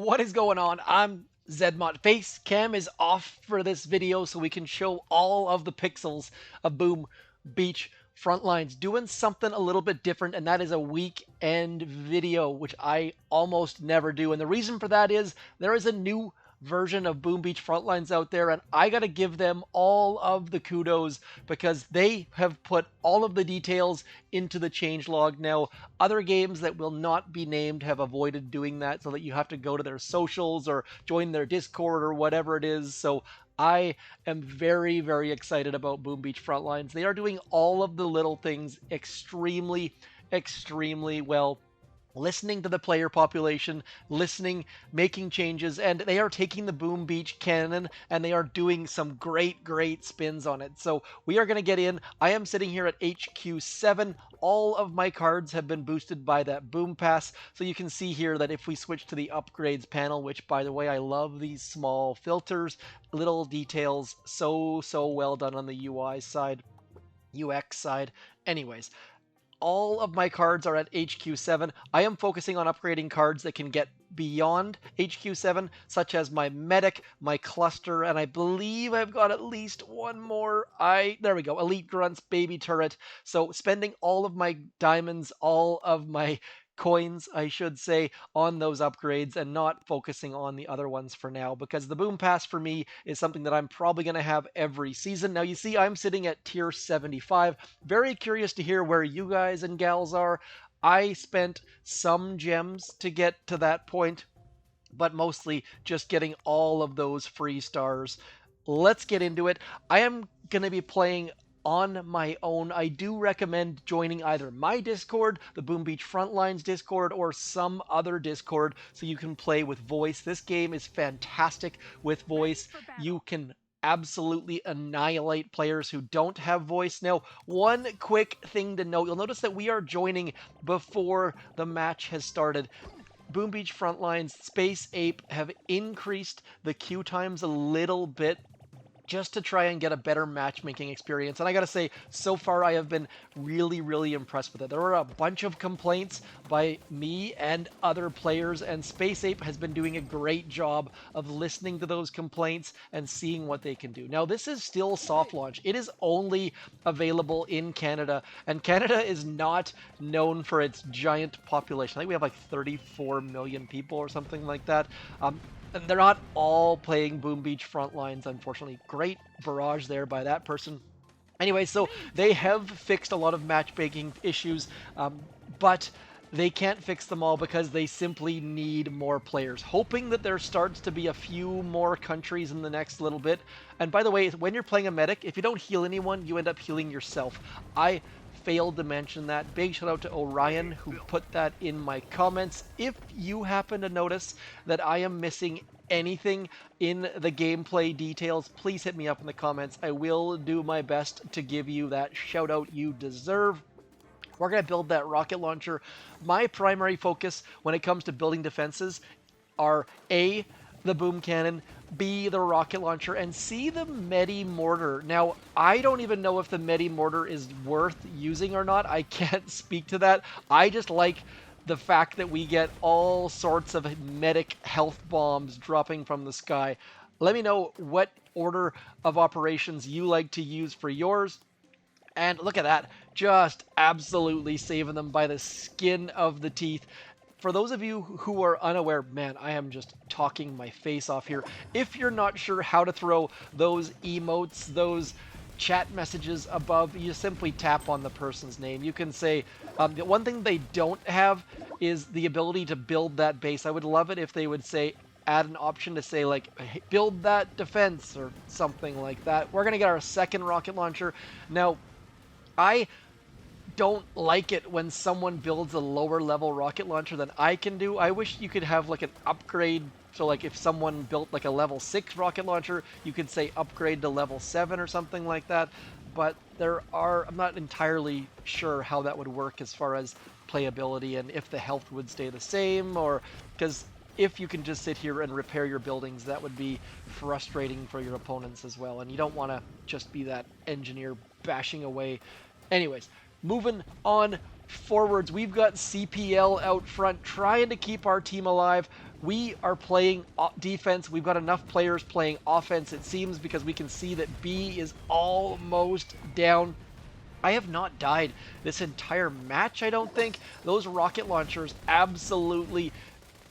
What is going on? I'm ZMOT. Face cam is off for this video so we can show all of the pixels of Boom Beach Frontlines. Doing something a little bit different, and that is a weekend video, which I almost never do. And the reason for that is there is a new version of Boom Beach Frontlines out there, and I gotta give them all of the kudos because they have put all of the details into the changelog. Now, other games that will not be named have avoided doing that so that you have to go to their socials or join their Discord or whatever it is. So I am very, very excited about Boom Beach Frontlines. They are doing all of the little things extremely, extremely well, listening to the player population, listening, making changes, and they are taking the Boom Beach canon and they are doing some great, great spins on it. So we are going to get in. I am sitting here at HQ7. All of my cards have been boosted by that Boom Pass. So you can see here that if we switch to the upgrades panel, which by the way, I love these small filters, little details, so well done on the UI side, UX side. Anyways, all of my cards are at HQ7. I am focusing on upgrading cards that can get beyond HQ7, such as my Medic, my Cluster, and I believe I've got at least one more. There we go, Elite Grunts, Baby Turret. So spending all of my diamonds, all of my coins, I should say, on those upgrades and not focusing on the other ones for now, because the Boom Pass for me is something that I'm probably going to have every season. Now, you see, I'm sitting at tier 75. Very curious to hear where you guys and gals are. I spent some gems to get to that point, but mostly just getting all of those free stars. Let's get into it. I am going to be playing on my own. I do recommend joining either my Discord, the Boom Beach Frontlines Discord, or some other Discord so you can play with voice. This game is fantastic with voice. You can absolutely annihilate players who don't have voice. Now, one quick thing to note, you'll notice that we are joining before the match has started. Boom Beach Frontlines, Space Ape have increased the queue times a little bit just to try and get a better matchmaking experience. And I gotta say, so far I have been really, really impressed with it. There were a bunch of complaints by me and other players, and Space Ape has been doing a great job of listening to those complaints and seeing what they can do. Now, this is still soft launch. It is only available in Canada, and Canada is not known for its giant population. I think we have like 34 million people or something like that. And they're not all playing Boom Beach Frontlines, unfortunately. Great barrage there by that person. Anyway, so they have fixed a lot of matchmaking issues, but they can't fix them all because they simply need more players. Hoping that there starts to be a few more countries in the next little bit. And by the way, when you're playing a medic, if you don't heal anyone, you end up healing yourself. I failed to mention that. Big shout out to Orion who put that in my comments. If you happen to notice that I am missing anything in the gameplay details, please hit me up in the comments. I will do my best to give you that shout out you deserve. We're going to build that rocket launcher. My primary focus when it comes to building defenses are A, the boom cannon, B, the rocket launcher, and C, the Medi Mortar. Now, I don't even know if the Medi Mortar is worth using or not. I can't speak to that. I just like the fact that we get all sorts of medic health bombs dropping from the sky. Let me know what order of operations you like to use for yours. And look at that, just absolutely saving them by the skin of the teeth. For those of you who are unaware, man, I am just talking my face off here. If you're not sure how to throw those emotes, those chat messages above, you simply tap on the person's name. You can say, the one thing they don't have is the ability to build that base. I would love it if they would say, add an option to say like, hey, build that defense or something like that. We're gonna get our second rocket launcher. Now, I don't like it when someone builds a lower level rocket launcher than I can do. I wish you could have like an upgrade. So like if someone built like a level 6 rocket launcher, you could say upgrade to level 7 or something like that. But I'm not entirely sure how that would work as far as playability and if the health would stay the same, or because if you can just sit here and repair your buildings, that would be frustrating for your opponents as well. And you don't want to just be that engineer bashing away. Anyways, moving on forwards, we've got CPL out front trying to keep our team alive. we are playing defense. We've got enough players playing offense, it seems, because we can see that B is almost down. I have not died this entire match, I don't think. Those rocket launchers absolutely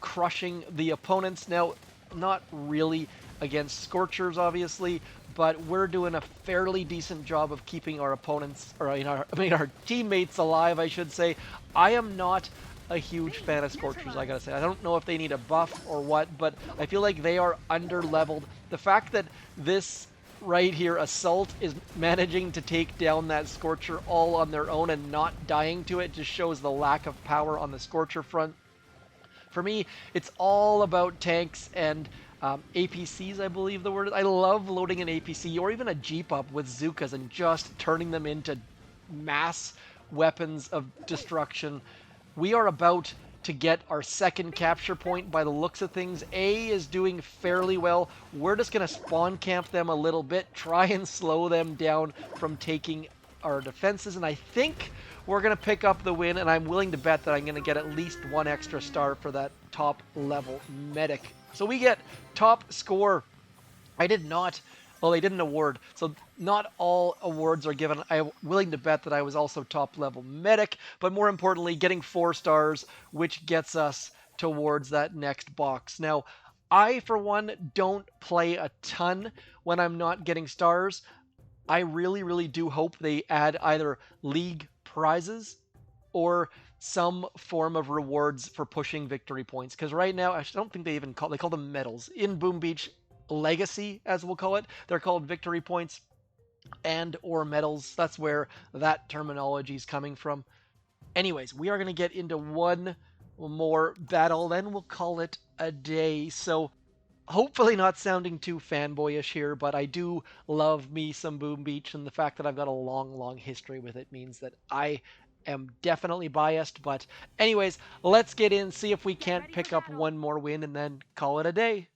crushing the opponents. Now, not really against Scorchers, obviously, but we're doing a fairly decent job of keeping our opponents, or our teammates alive, I should say. I am not a huge fan of Scorchers, I gotta say. I don't know if they need a buff or what, but I feel like they are under-leveled. The fact that this right here, Assault, is managing to take down that Scorcher all on their own and not dying to it just shows the lack of power on the Scorcher front. For me, it's all about tanks and APCs, I believe the word is. I love loading an APC or even a Jeep up with Zookas and just turning them into mass weapons of destruction. We are about to get our second capture point by the looks of things. A is doing fairly well. We're just going to spawn camp them a little bit, try and slow them down from taking our defenses, and I think we're going to pick up the win, and I'm willing to bet that I'm going to get at least one extra star for that top level medic. So we get top score. I did not, well, they didn't award, so not all awards are given. I'm willing to bet that I was also top level medic, but more importantly, getting 4 stars, which gets us towards that next box. Now, I, for one, don't play a ton when I'm not getting stars. I really, really do hope they add either league prizes or some form of rewards for pushing victory points. Because right now, I don't think they call them medals. In Boom Beach Legacy, as we'll call it, they're called victory points and or medals. That's where that terminology is coming from. Anyways, we are going to get into one more battle, then we'll call it a day. So hopefully not sounding too fanboyish here, but I do love me some Boom Beach, and the fact that I've got a long, long history with it means that I am definitely biased. But anyways, let's get in, see if we can't pick up one more win, and then call it a day.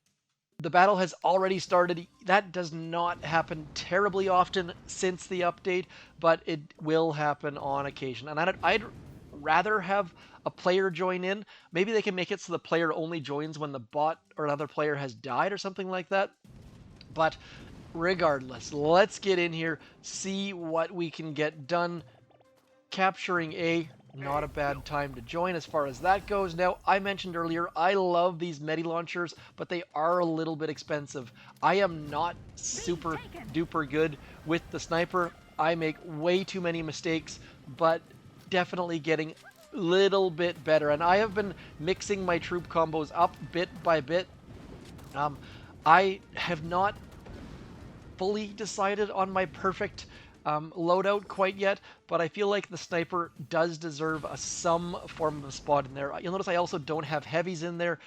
The battle has already started. That does not happen terribly often since the update, but it will happen on occasion. And I'd rather have a player join in. Maybe they can make it so the player only joins when the bot or another player has died or something like that. But regardless, let's get in here, see what we can get done. Capturing A, not a bad time to join as far as that goes. Now, I mentioned earlier, I love these Medi launchers, but they are a little bit expensive. I am not super duper good with the sniper. I make way too many mistakes, but definitely getting a little bit better. And I have been mixing my troop combos up bit by bit. I have not fully decided on my perfect loadout quite yet, but I feel like the sniper does deserve some form of a spot in there. You'll notice I also don't have heavies in there.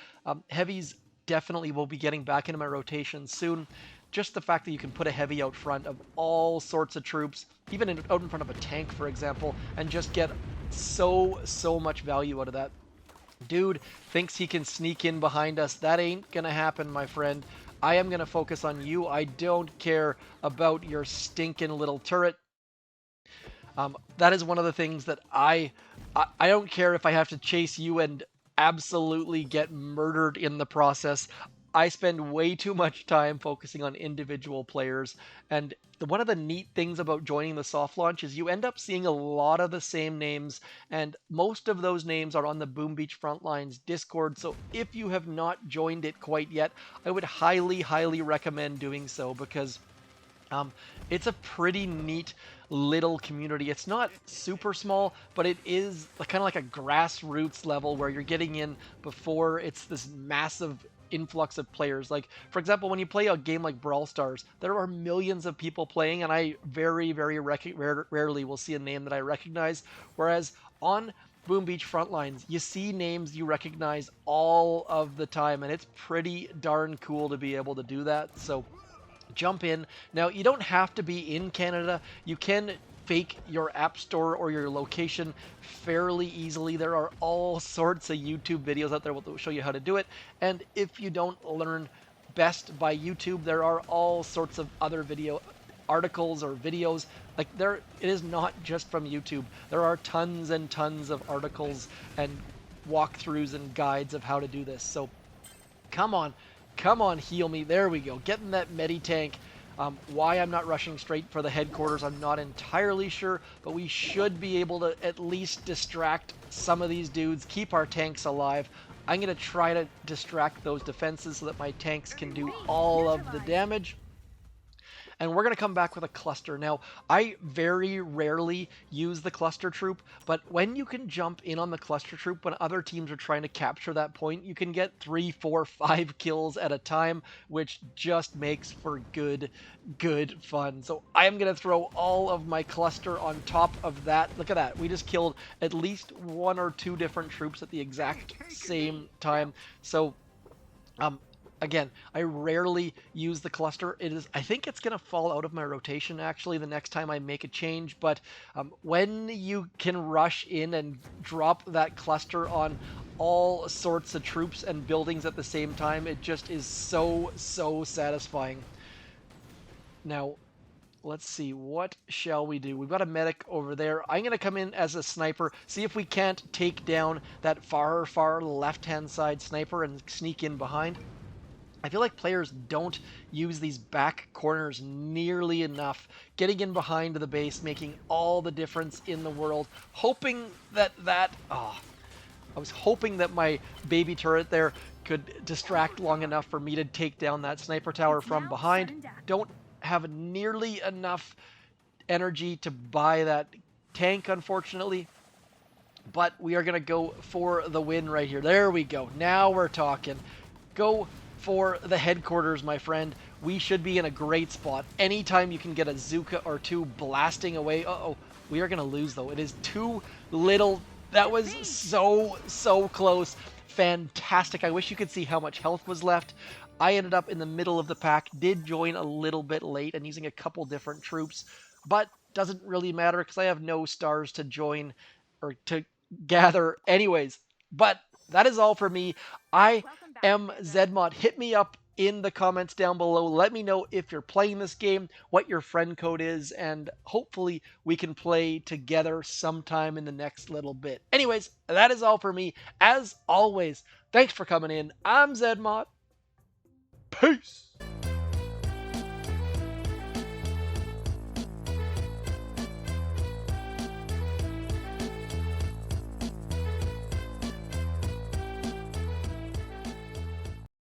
Heavies definitely will be getting back into my rotation soon. Just the fact that you can put a heavy out front of all sorts of troops, even out in front of a tank, for example, and just get so much value out of that. Dude thinks he can sneak in behind us. That ain't gonna happen, my friend. I am going to focus on you. I don't care about your stinking little turret. That is one of the things that I don't care if I have to chase you and absolutely get murdered in the process. I spend way too much time focusing on individual players, and one of the neat things about joining the soft launch is you end up seeing a lot of the same names, and most of those names are on the Boom Beach Frontlines Discord, so if you have not joined it quite yet, I would highly recommend doing so, because it's a pretty neat little community. It's not super small, but it is kind of like a grassroots level where you're getting in before it's this massive influx of players. Like, for example, when you play a game like Brawl Stars, there are millions of people playing, and I very rarely will see a name that I recognize, whereas on Boom Beach Frontlines, you see names you recognize all of the time, and it's pretty darn cool to be able to do that. So jump in. Now, you don't have to be in Canada. You can fake your app store or your location fairly easily. There are all sorts of YouTube videos out there that will show you how to do it. And if you don't learn best by YouTube, there are all sorts of other video articles or videos. Like, it is not just from YouTube. There are tons and tons of articles and walkthroughs and guides of how to do this. So Come on. Come on, heal me. There we go. Getting that medi tank. Why I'm not rushing straight for the headquarters, I'm not entirely sure, but we should be able to at least distract some of these dudes, keep our tanks alive. I'm going to try to distract those defenses so that my tanks can do all of the damage. And we're going to come back with a cluster. Now, I very rarely use the cluster troop, but when you can jump in on the cluster troop when other teams are trying to capture that point, you can get 3, 4, 5 kills at a time, which just makes for good fun. So I am going to throw all of my cluster on top of that. Look at that. We just killed at least 1 or 2 different troops at the exact same time. So, again, I rarely use the cluster. I think it's going to fall out of my rotation, actually, the next time I make a change. But when you can rush in and drop that cluster on all sorts of troops and buildings at the same time, it just is so satisfying. Now, let's see, what shall we do? We've got a medic over there. I'm going to come in as a sniper, see if we can't take down that far left-hand side sniper and sneak in behind. I feel like players don't use these back corners nearly enough, getting in behind the base, making all the difference in the world, hoping that I was hoping that my baby turret there could distract long enough for me to take down that sniper tower from behind. Don't have nearly enough energy to buy that tank, unfortunately, but we are going to go for the win right here. There we go. Now we're talking. Go for the headquarters, my friend. We should be in a great spot. Anytime you can get a Zuka or 2 blasting away. Uh-oh. We are going to lose, though. It is too little. That was so close. Fantastic. I wish you could see how much health was left. I ended up in the middle of the pack, did join a little bit late and using a couple different troops, but doesn't really matter because I have no stars to join or to gather anyways. But that is all for me. I am ZMOT. Hit me up in the comments down below. Let me know if you're playing this game, what your friend code is, and hopefully we can play together sometime in the next little bit. Anyways, that is all for me. As always, thanks for coming in. I'm ZMOT. Peace.